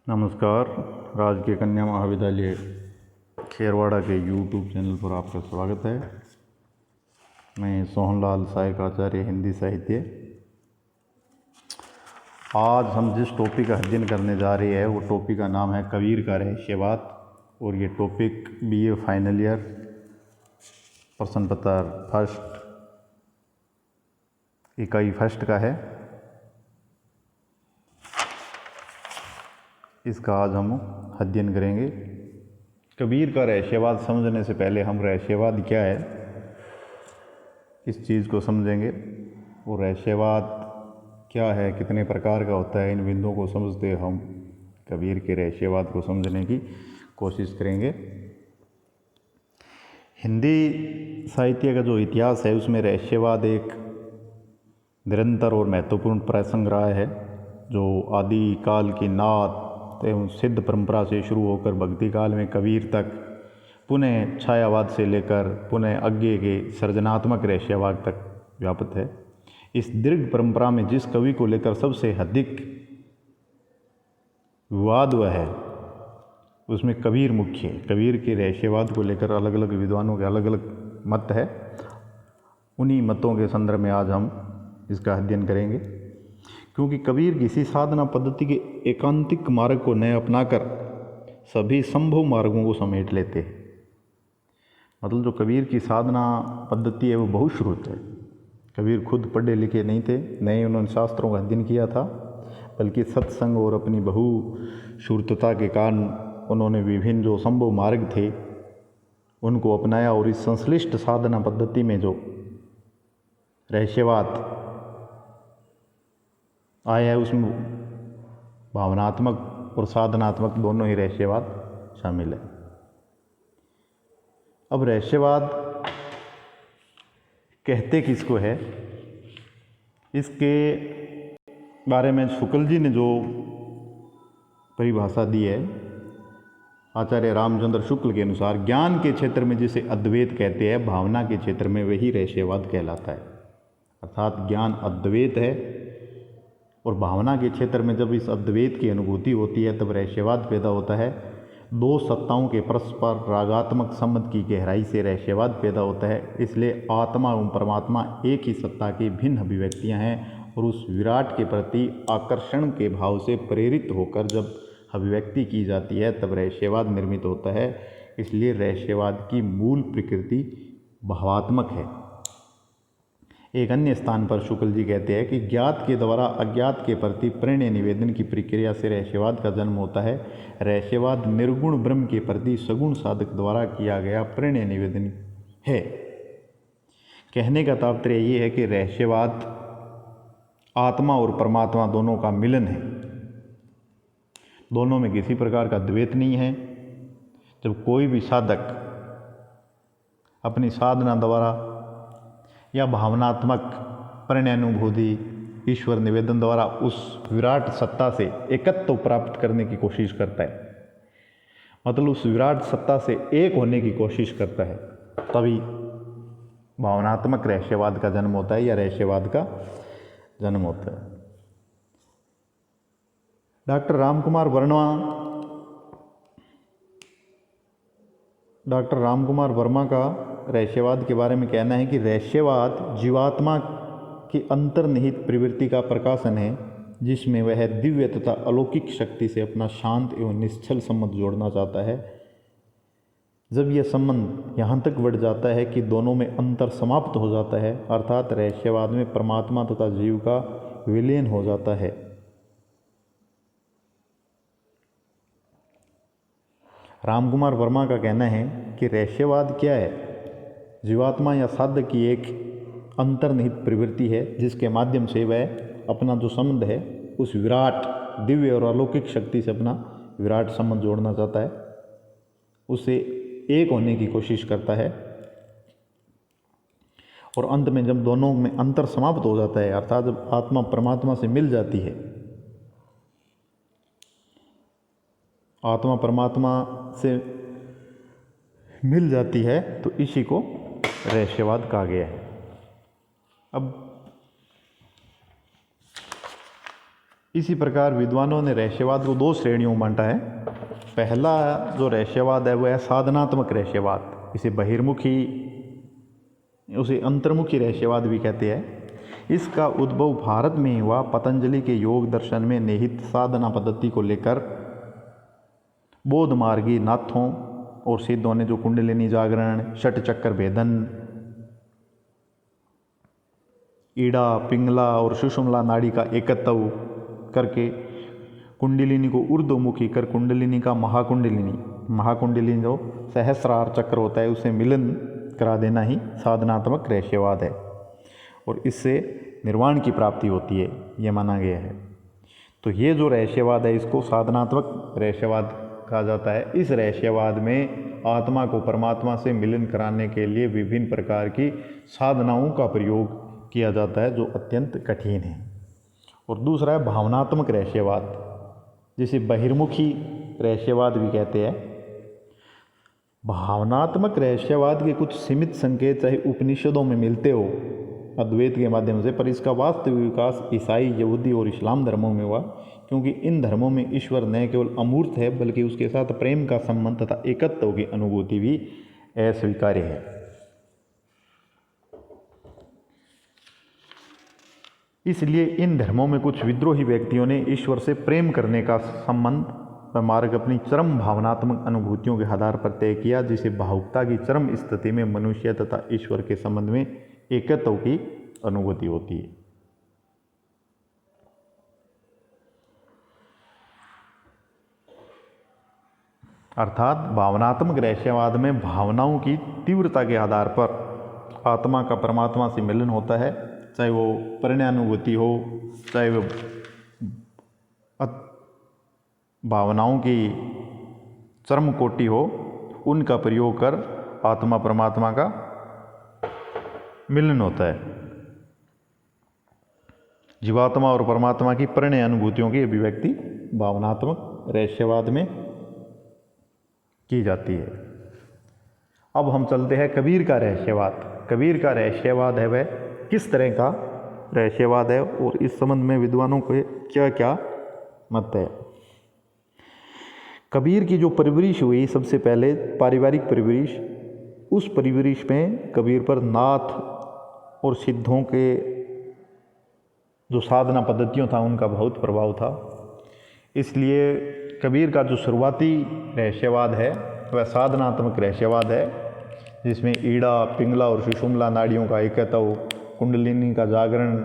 नमस्कार। राजकीय कन्या महाविद्यालय खेरवाड़ा के यूट्यूब चैनल पर आपका स्वागत है। मैं सोहनलाल सहायक आचार्य हिंदी साहित्य। आज हम जिस टॉपिक का अध्ययन करने जा रहे हैं वो टॉपिक का नाम है कबीर का रहस्यवाद, और ये टॉपिक बीए फाइनल ईयर प्रश्न पत्र फर्स्ट इकाई फर्स्ट का है। इसका आज हम अध्ययन करेंगे। कबीर का रहस्यवाद समझने से पहले हम रहस्यवाद क्या है इस चीज़ को समझेंगे, और रहस्यवाद क्या है, कितने प्रकार का होता है, इन बिंदुओं को समझते हम कबीर के रहस्यवाद को समझने की कोशिश करेंगे। हिंदी साहित्य का जो इतिहास है उसमें रहस्यवाद एक निरंतर और महत्वपूर्ण प्रसंग रहा है, जो आदि काल की नाथ एवं सिद्ध परंपरा से शुरू होकर भक्ति काल में कबीर तक, पुनः छायावाद से लेकर पुनः आगे के सृजनात्मक रहस्यवाद तक व्याप्त है। इस दीर्घ परंपरा में जिस कवि को लेकर सबसे अधिक विवाद हुआ है उसमें कबीर मुख्य है। कबीर के रहस्यवाद को लेकर अलग अलग विद्वानों के अलग अलग मत है। उन्हीं मतों के संदर्भ में आज हम इसका अध्ययन करेंगे, क्योंकि कबीर किसी साधना पद्धति के एकांतिक मार्ग को न अपनाकर सभी संभव मार्गों को समेट लेते हैं। मतलब जो कबीर की साधना पद्धति है वो बहुश्रुत है। कबीर खुद पढ़े लिखे नहीं थे, न ही उन्होंने शास्त्रों का अध्ययन किया था, बल्कि सत्संग और अपनी बहुश्रुतता के कारण उन्होंने विभिन्न जो संभव मार्ग थे उनको अपनाया, और इस संश्लिष्ट साधना पद्धति में जो रहस्यवाद आया है उसमें भावनात्मक और साधनात्मक दोनों ही रहस्यवाद शामिल है। अब रहस्यवाद कहते किसको है, इसके बारे में शुक्ल जी ने जो परिभाषा दी है आचार्य रामचंद्र शुक्ल के अनुसार, ज्ञान के क्षेत्र में जिसे अद्वैत कहते हैं, भावना के क्षेत्र में वही रहस्यवाद कहलाता है। अर्थात ज्ञान अद्वैत है और भावना के क्षेत्र में जब इस अद्वैत की अनुभूति होती है तब रहस्यवाद पैदा होता है। दो सत्ताओं के परस्पर रागात्मक संबंध की गहराई से रहस्यवाद पैदा होता है। इसलिए आत्मा एवं परमात्मा एक ही सत्ता की भिन्न अभिव्यक्तियां हैं, और उस विराट के प्रति आकर्षण के भाव से प्रेरित होकर जब अभिव्यक्ति की जाती है तब रहस्यवाद निर्मित होता है। इसलिए रहस्यवाद की मूल प्रकृति भावात्मक है। एक अन्य स्थान पर शुक्ल जी कहते हैं कि ज्ञात के द्वारा अज्ञात के प्रति प्रणय निवेदन की प्रक्रिया से रहस्यवाद का जन्म होता है। रहस्यवाद निर्गुण ब्रह्म के प्रति सगुण साधक द्वारा किया गया प्रणय निवेदन है। कहने का तात्पर्य ये है कि रहस्यवाद आत्मा और परमात्मा दोनों का मिलन है। दोनों में किसी प्रकार का द्वैत नहीं है। जब कोई भी साधक अपनी साधना द्वारा या भावनात्मक प्रणयानुभूति ईश्वर निवेदन द्वारा उस विराट सत्ता से एकत्व प्राप्त करने की कोशिश करता है, मतलब उस विराट सत्ता से एक होने की कोशिश करता है, तभी भावनात्मक रहस्यवाद का जन्म होता है या रहस्यवाद का जन्म होता है। डॉक्टर रामकुमार वर्मा का रहस्यवाद के बारे में कहना है कि रहस्यवाद जीवात्मा की अंतर्निहित प्रवृत्ति का प्रकाशन है, जिसमें वह दिव्य तथा अलौकिक शक्ति से अपना शांत एवं निश्चल संबंध जोड़ना चाहता है। जब यह संबंध यहाँ तक बढ़ जाता है कि दोनों में अंतर समाप्त हो जाता है, अर्थात रहस्यवाद में परमात्मा तथा जीव का विलीन हो जाता है। रामकुमार वर्मा का कहना है कि रहस्यवाद क्या है, जीवात्मा या साधक की एक अंतर्निहित प्रवृत्ति है जिसके माध्यम से वह अपना जो संबंध है उस विराट दिव्य और अलौकिक शक्ति से अपना विराट संबंध जोड़ना चाहता है, उससे एक होने की कोशिश करता है, और अंत में जब दोनों में अंतर समाप्त हो जाता है, अर्थात जब आत्मा परमात्मा से मिल जाती है, आत्मा परमात्मा से मिल जाती है, तो इसी को रहस्यवाद कहा गया है। अब इसी प्रकार विद्वानों ने रहस्यवाद को दो श्रेणियों में बांटा है। पहला जो रहस्यवाद है वह है साधनात्मक रहस्यवाद, इसे बहिर्मुखी उसे अंतर्मुखी रहस्यवाद भी कहते हैं। इसका उद्भव भारत में ही हुआ। पतंजलि के योग दर्शन में निहित साधना पद्धति को लेकर बौद्ध मार्गी नाथों और सिद्धों ने जो कुंडलिनी जागरण, षट चक्र भेदन, ईड़ा, पिंगला और सुषुम्ना नाड़ी का एकत्व करके कुंडलिनी को ऊर्ध्वमुखी कर कुंडलिनी का महाकुंडलिनी जो सहस्रार चक्र होता है उसे मिलन करा देना ही साधनात्मक रहस्यवाद है और इससे निर्वाण की प्राप्ति होती है, ये माना गया है। तो ये जो रहस्यवाद है इसको साधनात्मक रहस्यवाद कहा जाता है। इस रहस्यवाद में आत्मा को परमात्मा से मिलन कराने के लिए विभिन्न प्रकार की साधनाओं का प्रयोग किया जाता है जो अत्यंत कठिन है। और दूसरा है भावनात्मक रहस्यवाद, जिसे बहिर्मुखी रहस्यवाद भी कहते हैं। भावनात्मक रहस्यवाद के कुछ सीमित संकेत चाहे उपनिषदों में मिलते हो अद्वैत के माध्यम से, पर इसका वास्तविक विकास ईसाई, यहूदी और इस्लाम धर्मों में हुआ, क्योंकि इन धर्मों में ईश्वर न केवल अमूर्त है बल्कि उसके साथ प्रेम का संबंध तथा एकत्व की अनुभूति भी अस्वीकार्य है। इसलिए इन धर्मों में कुछ विद्रोही व्यक्तियों ने ईश्वर से प्रेम करने का संबंध व मार्ग अपनी चरम भावनात्मक अनुभूतियों के आधार पर तय किया, जिसे भावुकता की चरम स्थिति में मनुष्य तथा ईश्वर के संबंध में एकत्व की अनुभूति होती है। अर्थात भावनात्मक रहस्यवाद में भावनाओं की तीव्रता के आधार पर आत्मा का परमात्मा से मिलन होता है, चाहे वो परिणानुभूति हो, चाहे वो भावनाओं की चरम कोटि हो, उनका प्रयोग कर आत्मा परमात्मा का मिलन होता है। जीवात्मा और परमात्मा की परिणय अनुभूतियों की अभिव्यक्ति भावनात्मक रहस्यवाद में की जाती है। अब हम चलते हैं कबीर का रहस्यवाद। कबीर का रहस्यवाद है वह किस तरह का रहस्यवाद है और इस संबंध में विद्वानों के क्या क्या मत है। कबीर की जो परवरिश हुई सबसे पहले पारिवारिक परवरिश, उस परवरिश में कबीर पर नाथ और सिद्धों के जो साधना पद्धतियों था उनका बहुत प्रभाव था। इसलिए कबीर का जो शुरुआती रहस्यवाद है वह साधनात्मक रहस्यवाद है, जिसमें ईड़ा, पिंगला और सुषुम्ना नाड़ियों का एकत्व, कुंडलिनी का जागरण,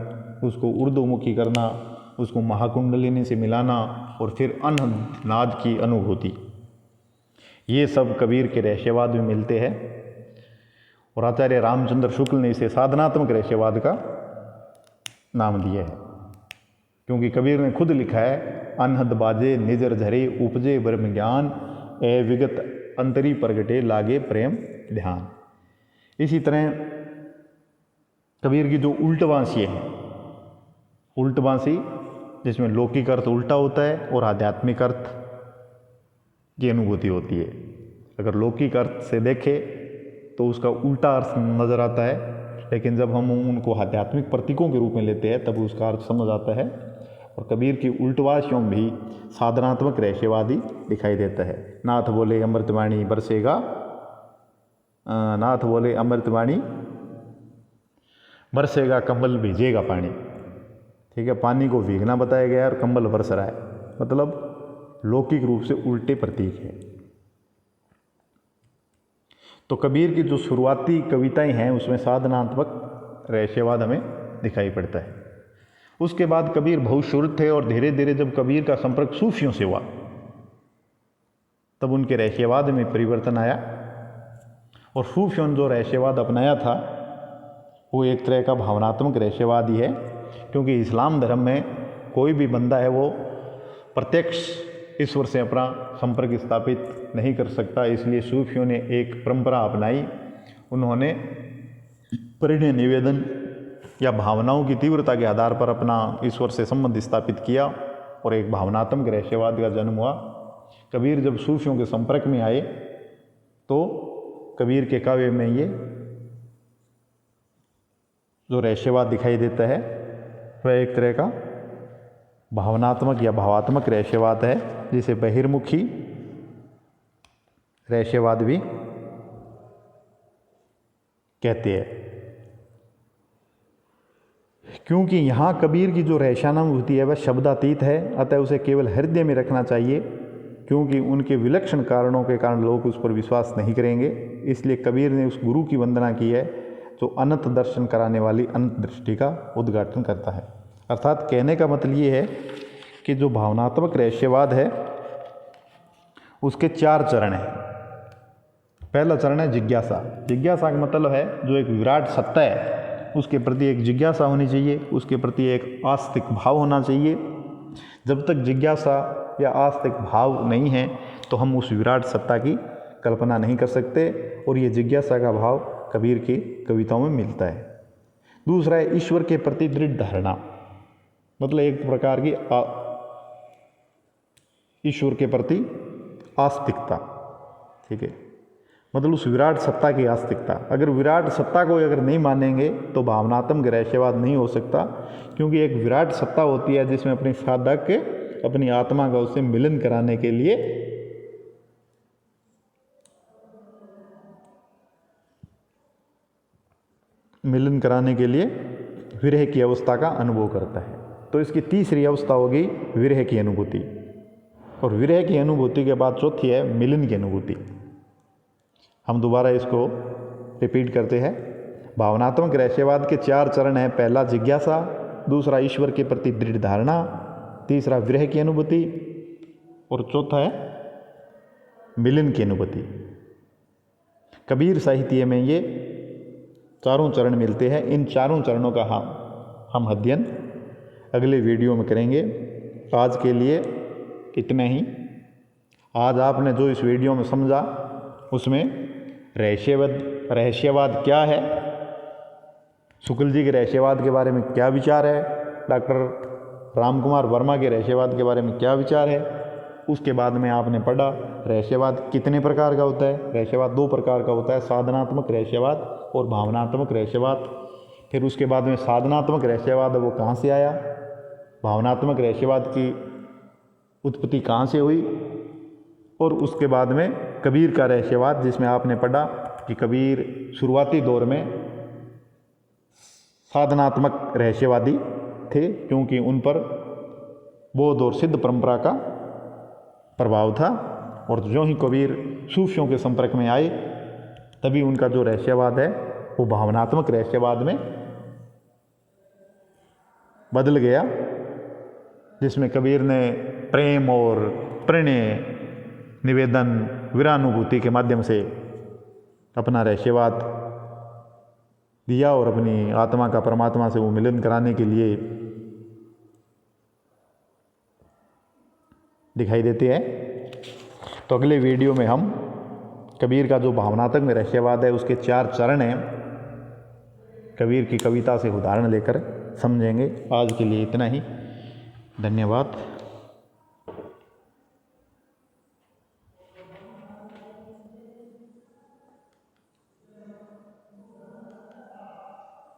उसको ऊर्ध्वमुखी करना, उसको महाकुंडलिनी से मिलाना और फिर अनहद की अनुभूति, ये सब कबीर के रहस्यवाद में मिलते हैं। और आचार्य रामचंद्र शुक्ल ने इसे साधनात्मक रहस्यवाद का नाम दिया है, क्योंकि कबीर ने खुद लिखा है, अनहद बाजे निजर झरे उपजे ब्रह्म ज्ञान, ए विगत अंतरी प्रगटे लागे प्रेम ध्यान। इसी तरह कबीर की जो उल्टवांसी है, उल्टवांसी जिसमें लौकिक अर्थ उल्टा होता है और आध्यात्मिक अर्थ की अनुभूति होती है। अगर लौकिक अर्थ से देखें तो उसका उल्टा अर्थ नजर आता है, लेकिन जब हम उनको आध्यात्मिक प्रतीकों के रूप में लेते हैं तब उसका अर्थ समझ आता है। और कबीर की उल्टवासियों में भी साधनात्मक रहस्यवादी दिखाई देता है। नाथ बोले अमृतवाणी बरसेगा, नाथ बोले अमृतवाणी बरसेगा, कंबल भीजेगा पानी। ठीक है, पानी को भीगना बताया गया है और कंबल बरस रहा है, मतलब लौकिक रूप से उल्टे प्रतीक है। तो कबीर की जो शुरुआती कविताएं हैं उसमें साधनात्मक रहस्यवाद हमें दिखाई पड़ता है। उसके बाद कबीर बहुत शुद्ध थे और धीरे धीरे जब कबीर का संपर्क सूफियों से हुआ तब उनके रहस्यवाद में परिवर्तन आया। और सूफियों ने जो रहस्यवाद अपनाया था वो एक तरह का भावनात्मक रहस्यवाद ही है, क्योंकि इस्लाम धर्म में कोई भी बंदा है वो प्रत्यक्ष ईश्वर से अपना संपर्क स्थापित नहीं कर सकता। इसलिए सूफियों ने एक परंपरा अपनाई, उन्होंने परिणय निवेदन या भावनाओं की तीव्रता के आधार पर अपना ईश्वर से संबंध स्थापित किया और एक भावनात्मक रहस्यवाद का जन्म हुआ। कबीर जब सूफियों के संपर्क में आए तो कबीर के काव्य में ये जो रहस्यवाद दिखाई देता है वह एक तरह का भावनात्मक या भावात्मक रहस्यवाद है, जिसे बहिर्मुखी रहस्यवाद भी कहते हैं। क्योंकि यहाँ कबीर की जो रहस्यानुभूति है वह शब्दातीत है, अतः उसे केवल हृदय में रखना चाहिए, क्योंकि उनके विलक्षण कारणों के कारण लोग उस पर विश्वास नहीं करेंगे। इसलिए कबीर ने उस गुरु की वंदना की है जो अनंत दर्शन कराने वाली अनंत दृष्टि का उद्घाटन करता है। अर्थात कहने का मतलब ये है कि जो भावनात्मक रहस्यवाद है उसके 4 चरण हैं। पहला चरण है जिज्ञासा। जिज्ञासा का मतलब है जो एक विराट सत्ता है उसके प्रति एक जिज्ञासा होनी चाहिए, उसके प्रति एक आस्तिक भाव होना चाहिए। जब तक जिज्ञासा या आस्तिक भाव नहीं है तो हम उस विराट सत्ता की कल्पना नहीं कर सकते, और ये जिज्ञासा का भाव कबीर की कविताओं में मिलता है। दूसरा है ईश्वर के प्रति दृढ़ धारणा, मतलब एक प्रकार की ईश्वर के प्रति आस्तिकता, ठीक है, मतलब उस विराट सत्ता की आस्तिकता। अगर विराट सत्ता को अगर नहीं मानेंगे तो भावनात्मक रहस्यवाद नहीं हो सकता, क्योंकि एक विराट सत्ता होती है जिसमें अपनी साधक के अपनी आत्मा का उससे मिलन कराने के लिए विरह की अवस्था का अनुभव करता है। तो इसकी तीसरी अवस्था होगी विरह की अनुभूति, और विरह की अनुभूति के बाद चौथी है मिलन की अनुभूति। हम दोबारा इसको रिपीट करते हैं। भावनात्मक रहस्यवाद के 4 चरण हैं। पहला जिज्ञासा, दूसरा ईश्वर के प्रति दृढ़ धारणा, तीसरा विरह की अनुभूति, और चौथा है मिलन की अनुभूति। कबीर साहित्य में ये चारों चरण मिलते हैं। इन चारों चरणों का हम अध्ययन अगले वीडियो में करेंगे। आज के लिए इतना ही। आज आपने जो इस वीडियो में समझा उसमें रहस्यवाद क्या है, शुक्ल जी के रहस्यवाद के बारे में क्या विचार है, डॉक्टर रामकुमार वर्मा के रहस्यवाद के बारे में क्या विचार है, उसके बाद में आपने पढ़ा रहस्यवाद कितने प्रकार का होता है। रहस्यवाद 2 प्रकार का होता है, साधनात्मक रहस्यवाद और भावनात्मक रहस्यवाद। फिर उसके बाद में साधनात्मक रहस्यवाद वो कहाँ से आया, भावनात्मक रहस्यवाद की उत्पत्ति कहाँ से हुई, और उसके बाद में कबीर का रहस्यवाद, जिसमें आपने पढ़ा कि कबीर शुरुआती दौर में साधनात्मक रहस्यवादी थे, क्योंकि उन पर बौद्ध और सिद्ध परंपरा का प्रभाव था, और जो ही कबीर सूफियों के संपर्क में आए तभी उनका जो रहस्यवाद है वो भावनात्मक रहस्यवाद में बदल गया, जिसमें कबीर ने प्रेम और प्रणय निवेदन वीरानुभूति के माध्यम से अपना रहस्यवाद दिया, और अपनी आत्मा का परमात्मा से वो मिलन कराने के लिए दिखाई देते हैं। तो अगले वीडियो में हम कबीर का जो भावनात्मक रहस्यवाद है उसके 4 चरण हैं, कबीर की कविता से उदाहरण लेकर समझेंगे। आज के लिए इतना ही। धन्यवाद।